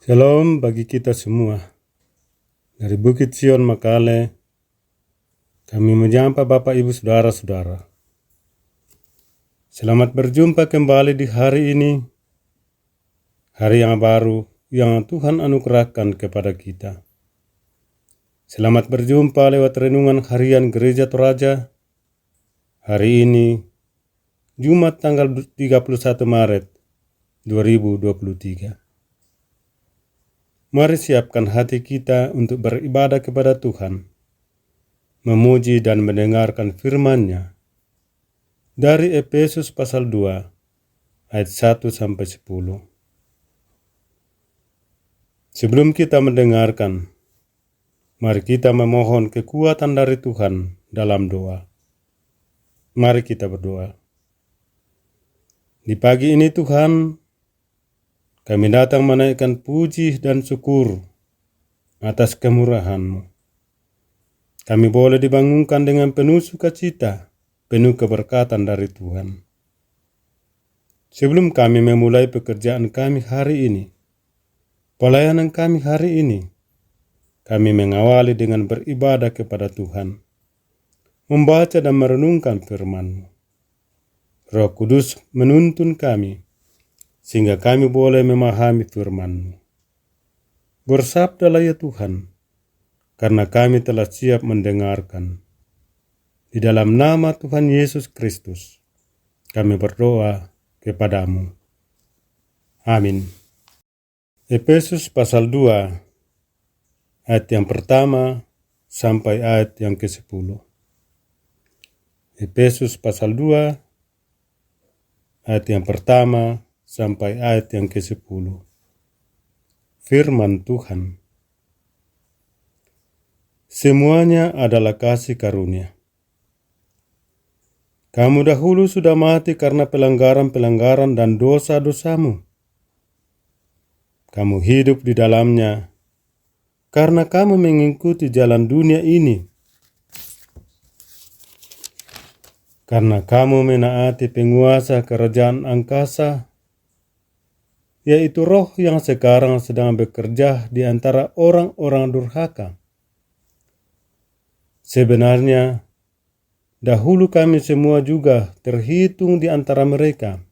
Shalom bagi kita semua. Dari Bukit Sion Makale, kami menyapa Bapak Ibu Saudara-saudara. Selamat berjumpa kembali di hari ini, hari yang baru yang Tuhan anugerahkan kepada kita. Selamat berjumpa lewat renungan harian Gereja Toraja. Hari ini, Jumat tanggal 31 Maret 2023. Mari siapkan hati kita untuk beribadah kepada Tuhan, memuji dan mendengarkan firman-Nya dari Efesus pasal 2 ayat 1-10. Sebelum kita mendengarkan, mari kita memohon kekuatan dari Tuhan dalam doa. Mari kita berdoa. Di pagi ini Tuhan, kami datang menaikkan puji dan syukur atas kemurahan-Mu. Kami boleh dibangunkan dengan penuh sukacita, penuh keberkatan dari Tuhan. Sebelum kami memulai pekerjaan kami hari ini, pelayanan kami hari ini, kami mengawali dengan beribadah kepada Tuhan, membaca dan merenungkan firman-Mu. Roh Kudus menuntun kami, sehingga kami boleh memahami firman-Mu. Bersabdalah ya Tuhan, karena kami telah siap mendengarkan. Di dalam nama Tuhan Yesus Kristus, kami berdoa kepadamu. Amin. Efesus pasal 2, ayat yang pertama sampai ayat yang ke-10. Efesus pasal 2, ayat yang pertama sampai ayat yang ke-10. Firman Tuhan. Semuanya adalah kasih karunia. Kamu dahulu sudah mati karena pelanggaran-pelanggaran dan dosa-dosamu. Kamu hidup di dalamnya karena kamu mengikuti jalan dunia ini. Karena kamu menaati penguasa kerajaan angkasa, yaitu roh yang sekarang sedang bekerja di antara orang-orang durhaka. Sebenarnya, dahulu kami semua juga terhitung di antara mereka.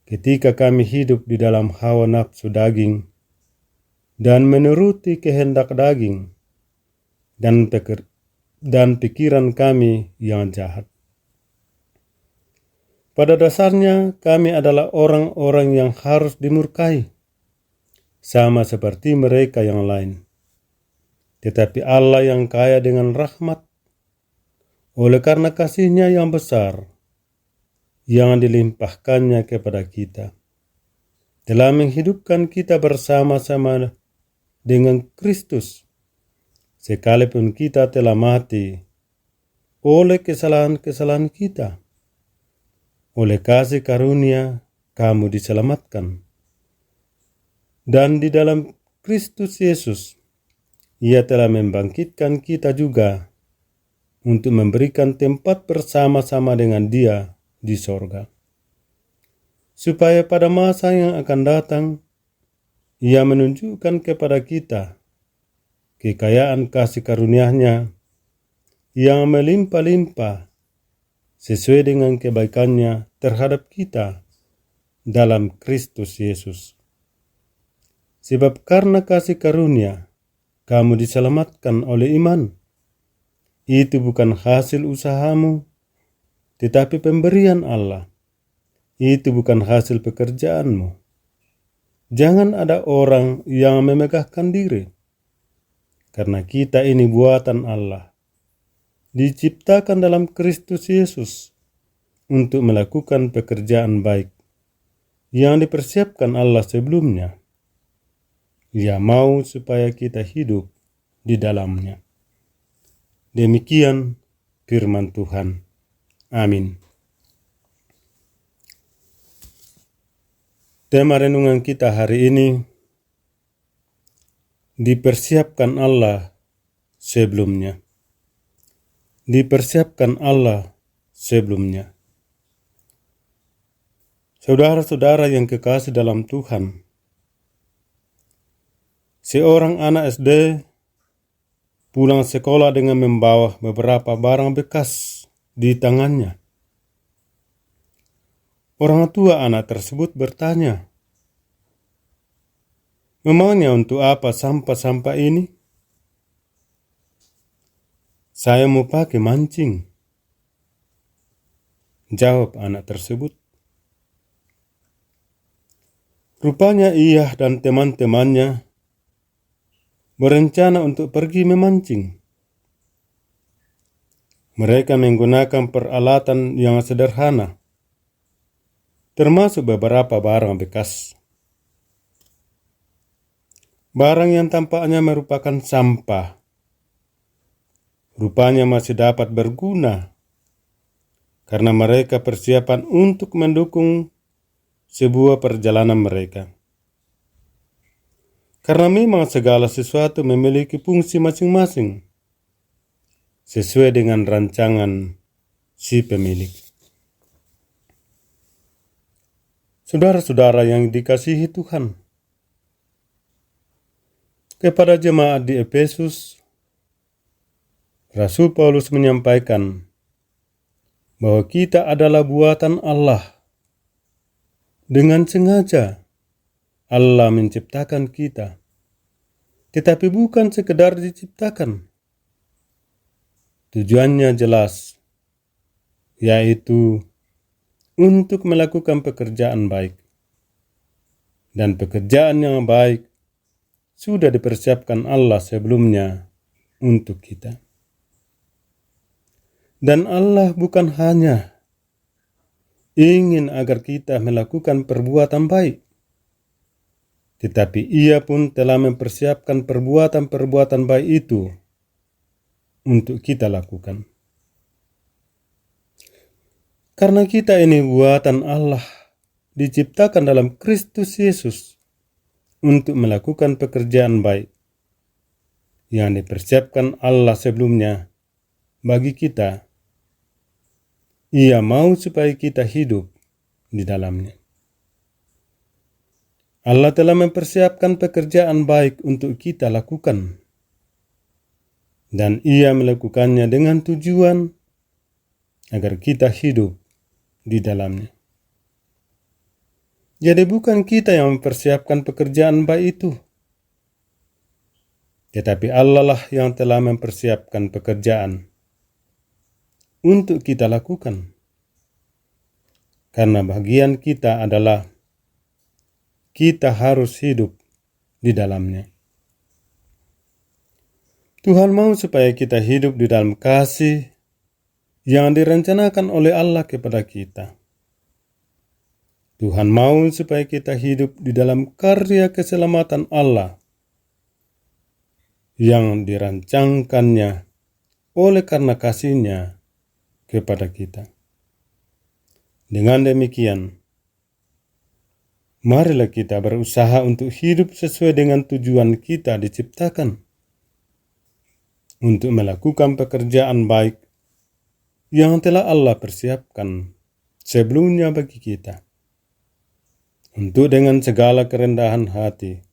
Ketika kami hidup di dalam hawa nafsu daging dan menuruti kehendak daging dan pikiran kami yang jahat. Pada dasarnya kami adalah orang-orang yang harus dimurkai, sama seperti mereka yang lain. Tetapi Allah yang kaya dengan rahmat, oleh karena kasih-Nya yang besar, yang dilimpahkannya kepada kita, telah menghidupkan kita bersama-sama dengan Kristus, sekalipun kita telah mati oleh kesalahan-kesalahan kita. Oleh kasih karunia, kamu diselamatkan. Dan di dalam Kristus Yesus, Ia telah membangkitkan kita juga untuk memberikan tempat bersama-sama dengan Dia di sorga. Supaya pada masa yang akan datang, Ia menunjukkan kepada kita kekayaan kasih karunia-Nya yang melimpah-limpah sesuai dengan kebaikan-Nya terhadap kita dalam Kristus Yesus. Sebab karena kasih karunia, kamu diselamatkan oleh iman. Itu bukan hasil usahamu, tetapi pemberian Allah. Itu bukan hasil pekerjaanmu. Jangan ada orang yang memegahkan diri, karena kita ini buatan Allah, diciptakan dalam Kristus Yesus untuk melakukan pekerjaan baik yang dipersiapkan Allah sebelumnya. Ia mau supaya kita hidup di dalamnya. Demikian firman Tuhan. Amin. Tema renungan kita hari ini, dipersiapkan Allah sebelumnya. Dipersiapkan Allah sebelumnya. Saudara-saudara yang kekasih dalam Tuhan, Seorang anak SD pulang sekolah dengan membawa beberapa barang bekas di tangannya. Orang tua anak tersebut bertanya, "Memangnya untuk apa sampah-sampah ini?" "Saya mau pakai mancing," jawab anak tersebut. Rupanya ia dan teman-temannya berencana untuk pergi memancing. Mereka menggunakan peralatan yang sederhana, termasuk beberapa barang bekas. Barang yang tampaknya merupakan sampah, rupanya masih dapat berguna karena mereka persiapan untuk mendukung sebuah perjalanan mereka. Karena memang segala sesuatu memiliki fungsi masing-masing sesuai dengan rancangan si pemilik. Saudara-saudara yang dikasihi Tuhan, kepada jemaat di Efesus, Rasul Paulus menyampaikan bahwa kita adalah buatan Allah. Dengan sengaja Allah menciptakan kita, tetapi bukan sekedar diciptakan. Tujuannya jelas, yaitu untuk melakukan pekerjaan baik. Dan pekerjaan yang baik sudah dipersiapkan Allah sebelumnya untuk kita. Dan Allah bukan hanya ingin agar kita melakukan perbuatan baik, tetapi Ia pun telah mempersiapkan perbuatan-perbuatan baik itu untuk kita lakukan. Karena kita ini buatan Allah, diciptakan dalam Kristus Yesus untuk melakukan pekerjaan baik yang dipersiapkan Allah sebelumnya bagi kita. Ia mau supaya kita hidup di dalamnya. Allah telah mempersiapkan pekerjaan baik untuk kita lakukan, dan Ia melakukannya dengan tujuan agar kita hidup di dalamnya. Jadi bukan kita yang mempersiapkan pekerjaan baik itu, tetapi Allah lah yang telah mempersiapkan pekerjaan untuk kita lakukan. Karena bagian kita adalah kita harus hidup di dalamnya. Tuhan mau supaya kita hidup di dalam kasih yang direncanakan oleh Allah kepada kita. Tuhan mau supaya kita hidup di dalam karya keselamatan Allah yang dirancangkannya oleh karena kasih-Nya kepada kita. Dengan demikian, marilah kita berusaha untuk hidup sesuai dengan tujuan kita diciptakan, untuk melakukan pekerjaan baik yang telah Allah persiapkan sebelumnya bagi kita, untuk dengan segala kerendahan hati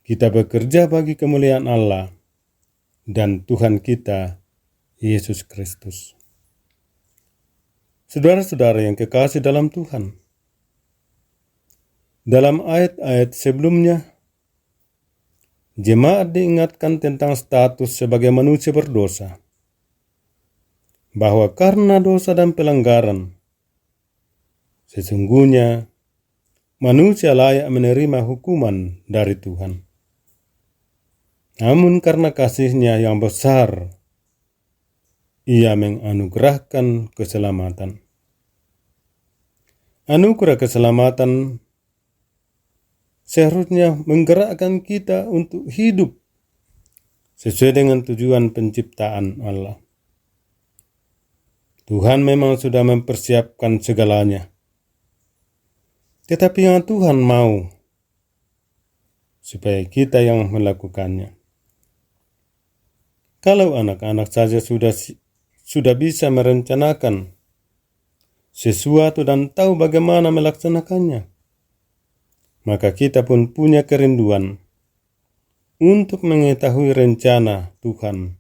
kita bekerja bagi kemuliaan Allah dan Tuhan kita, Yesus Kristus. Saudara-saudara yang kekasih dalam Tuhan, dalam ayat-ayat sebelumnya, jemaat diingatkan tentang status sebagai manusia berdosa, bahwa karena dosa dan pelanggaran, sesungguhnya manusia layak menerima hukuman dari Tuhan. Namun karena kasih-Nya yang besar, Ia menganugerahkan keselamatan. Anugerah keselamatan seharusnya menggerakkan kita untuk hidup sesuai dengan tujuan penciptaan Allah. Tuhan memang sudah mempersiapkan segalanya, tetapi yang Tuhan mau supaya kita yang melakukannya. Kalau anak-anak saja sudah bisa merencanakan sesuatu dan tahu bagaimana melaksanakannya, maka kita pun punya kerinduan untuk mengetahui rencana Tuhan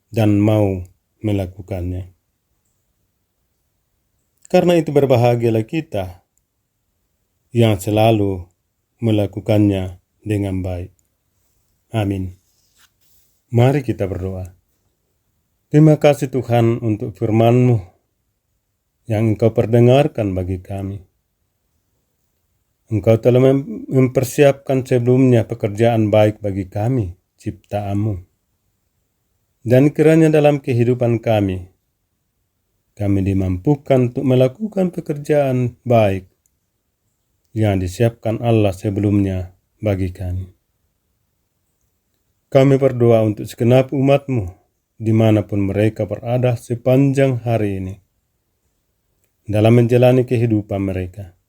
dan mau melakukannya. Karena itu berbahagialah kita yang selalu melakukannya dengan baik. Amin. Mari kita berdoa. Terima kasih Tuhan untuk firman-Mu yang Engkau perdengarkan bagi kami. Engkau telah mempersiapkan sebelumnya pekerjaan baik bagi kami, ciptaan-Mu. Dan kiranya dalam kehidupan kami dimampukan untuk melakukan pekerjaan baik yang disiapkan Allah sebelumnya bagi kami. Kami berdoa untuk segenap umat-Mu dimanapun mereka berada sepanjang hari ini dalam menjalani kehidupan mereka.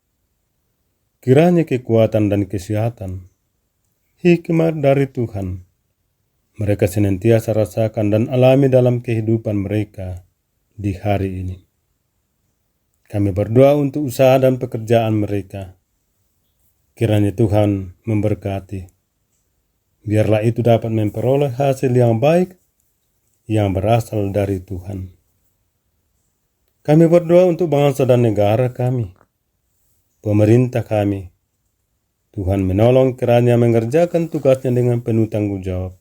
Kiranya kekuatan dan kesehatan, hikmat dari Tuhan, mereka senantiasa rasakan dan alami dalam kehidupan mereka di hari ini. Kami berdoa untuk usaha dan pekerjaan mereka. Kiranya Tuhan memberkati. Biarlah itu dapat memperoleh hasil yang baik yang berasal dari Tuhan. Kami berdoa untuk bangsa dan negara kami, pemerintah kami. Tuhan menolong kiranya mengerjakan tugasnya dengan penuh tanggung jawab,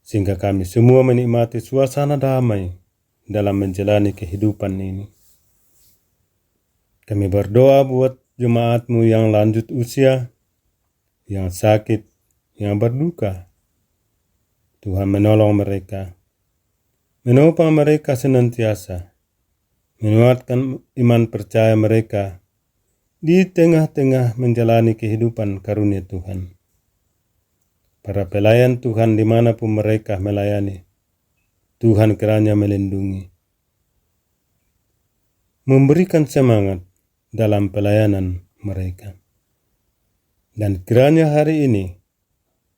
sehingga kami semua menikmati suasana damai dalam menjalani kehidupan ini. Kami berdoa buat jemaat-Mu yang lanjut usia, yang sakit, yang berduka. Tuhan menolong mereka, menopang mereka senantiasa, menguatkan iman percaya mereka di tengah-tengah menjalani kehidupan karunia Tuhan. Para pelayan Tuhan dimanapun mereka melayani, Tuhan kiranya melindungi, memberikan semangat dalam pelayanan mereka. Dan kiranya hari ini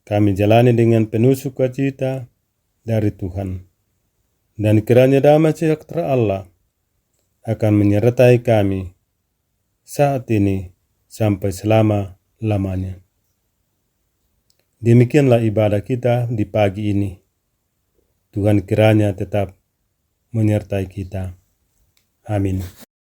kami jalani dengan penuh sukacita dari Tuhan. Dan kiranya damai sejahtera Allah akan menyertai kami saat ini sampai selama-lamanya. Demikianlah ibadah kita di pagi ini. Tuhan kiranya tetap menyertai kita. Amin.